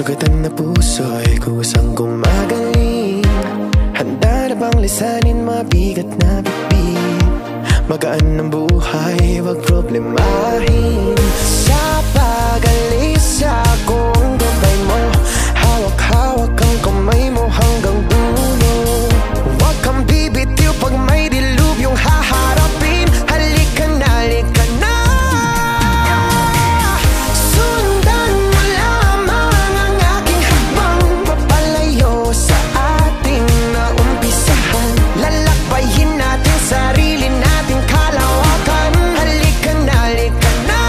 Sugatan na puso'y kusang gumagaling. Handa na bang lisanin mabigat na bitbit? Magaan ng buhay, wag problemahin. Sa pag-alis akong gabay mo, hawak-hawak ang kamay mo hanggang dulo. Wag kang bibitiw pag may dilubyong haharapin. Halika na, halika na. Sundan mo lamang ang aking habang papalayo sa ating naumpisahan. Lalakbayin natin sarili nating kalawakan. Halika na, halika na.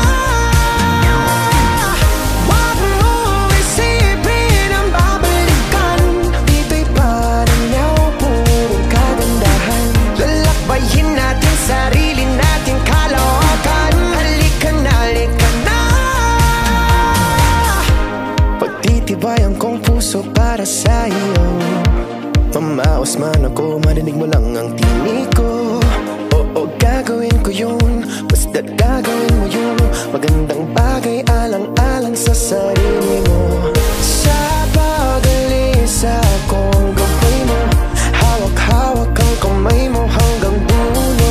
Wag mo isipin ang babalikan. Dito'y paranaw, purong kagandahan. Lalakbayin natin sarili nating kalawakan. Halika na, halika na. Pagtitibayan kong puso para sa iyo. Mamaos man ako, marinig mo lang ang tinig ko. Oo, gagawin ko yun, basta't gagawin mo yun. Magandang bagay alang-alang sa sarili mo. Sa pag-alis akong gabay mo, hawak-hawak ang kamay mo hanggang dulo.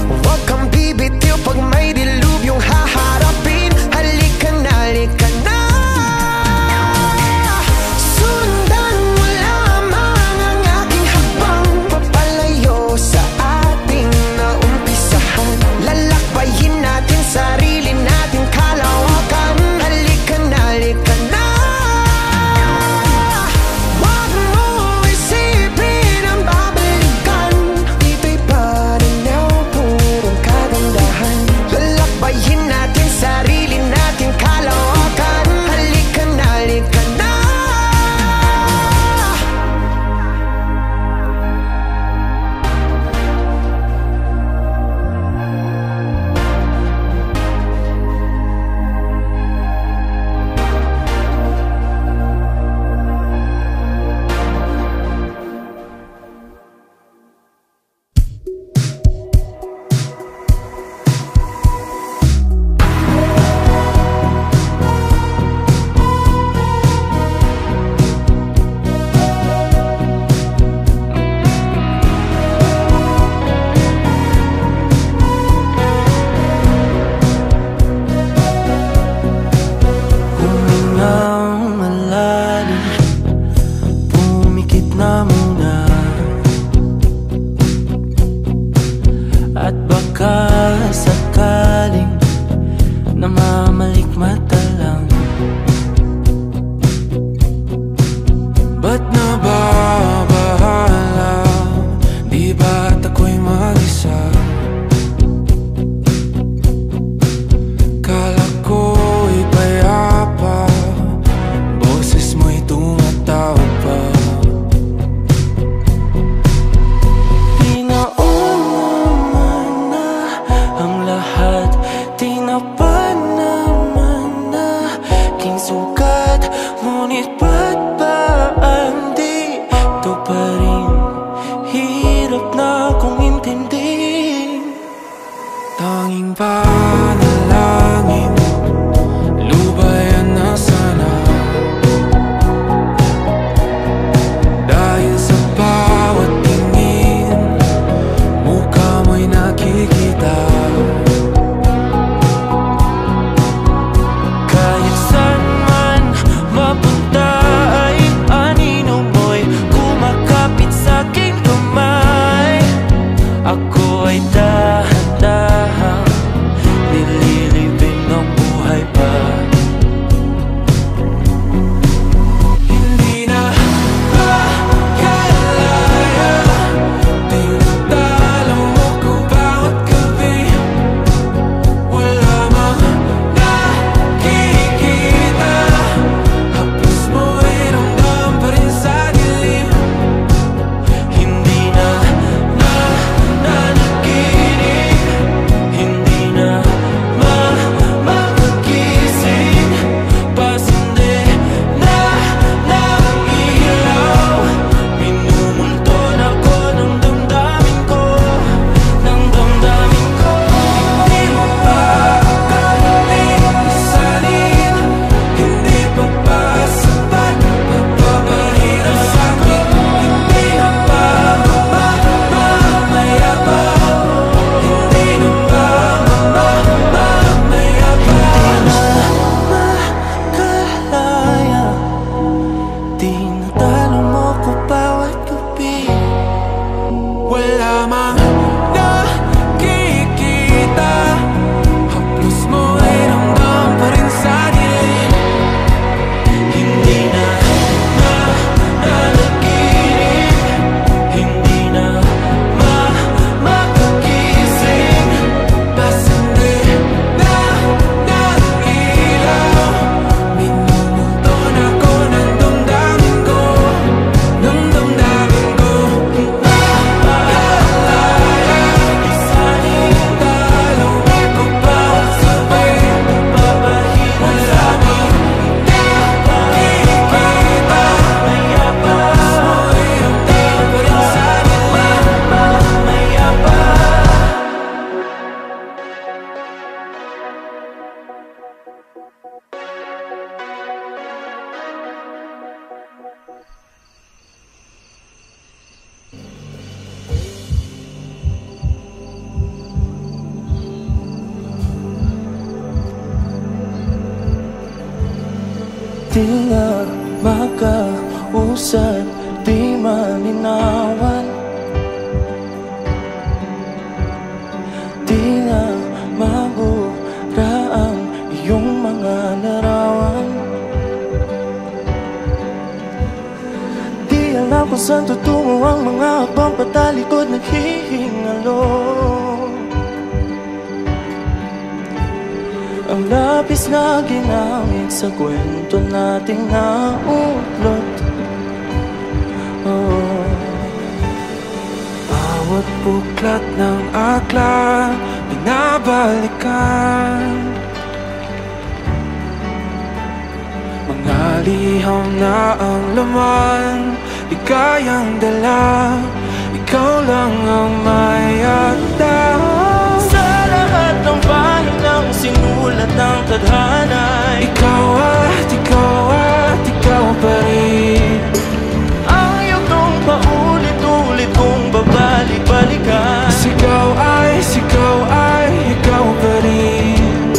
Huwag kang bibitiw pag may dilubyong haharapin. Halika na, halika na. Sundan mo lamang ang aking habang papalayo sa ating naumpisahan. Lalakbayin natin sarili nating kalawakan. Halika na, halika na. Di nga makausad, di malinawan, di na mabura ang iyong mga larawan. Di alam kung saan tutungo ang mga habang patalikod naghihingalo. Ang lapis na ginamit sa kwento nating nautlot. Bawat buklat ng aklat binabalikan, mga liham na ang laman di kayang dala, ikaw lang ang mayagda. Sa lahat ng pahinang sinulat ng tadhana, ikaw at ikaw pa rin. Ang yugtong paulit-ulit kong babalik-balikan. Sigaw ay ikaw pa rin.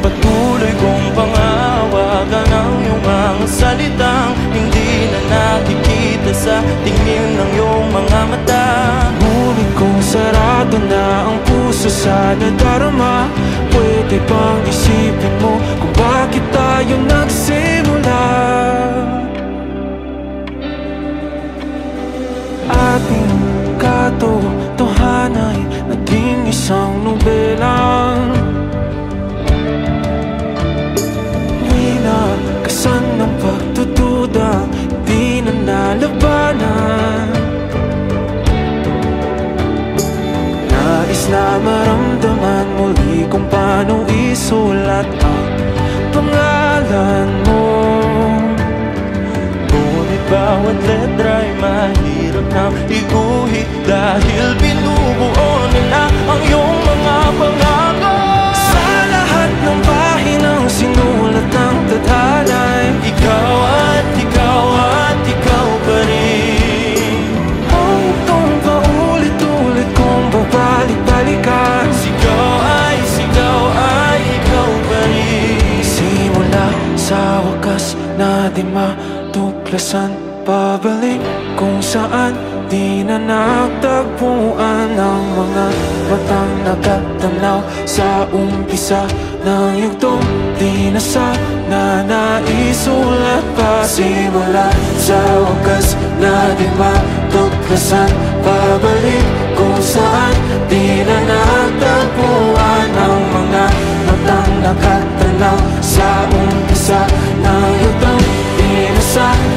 Patuloy kong pangawagan ang iyong mga salitang hindi na nakikita sa tingin ng iyong mga mata. Ngunit kung sarado na ang puso sa nadarama, pwede bang isipin mo kung bakit tayo nagsimula? Ating katotohanay naging isang nobela. Winakasan ng pagdududa, di na nalabanan. Nais na maramdaman muli kung paano isulat ang pangalan mo. Ngunit bawat letra'y mahirap nang iguhit, dahil binubuo nila ang iyong mga pangako. Sa lahat ng pahinang sinulat ng tadhana'y ikaw at ikaw pa rin. Ang itong paulit-ulit kong babalik-balikan. Sigaw ay ikaw pa rin. Simula sa wakas na di matuklasan, pabalik kung saan di na nagtagpuan ang mga matang nakatanaw sa umpisa ng yugtong di na sana naisulat pa. Simula sa wakas na di matuklasan, pabalik kung saan di na nagtagpuan ang mga matang nakatanaw sa umpisa ng yugtong di na sana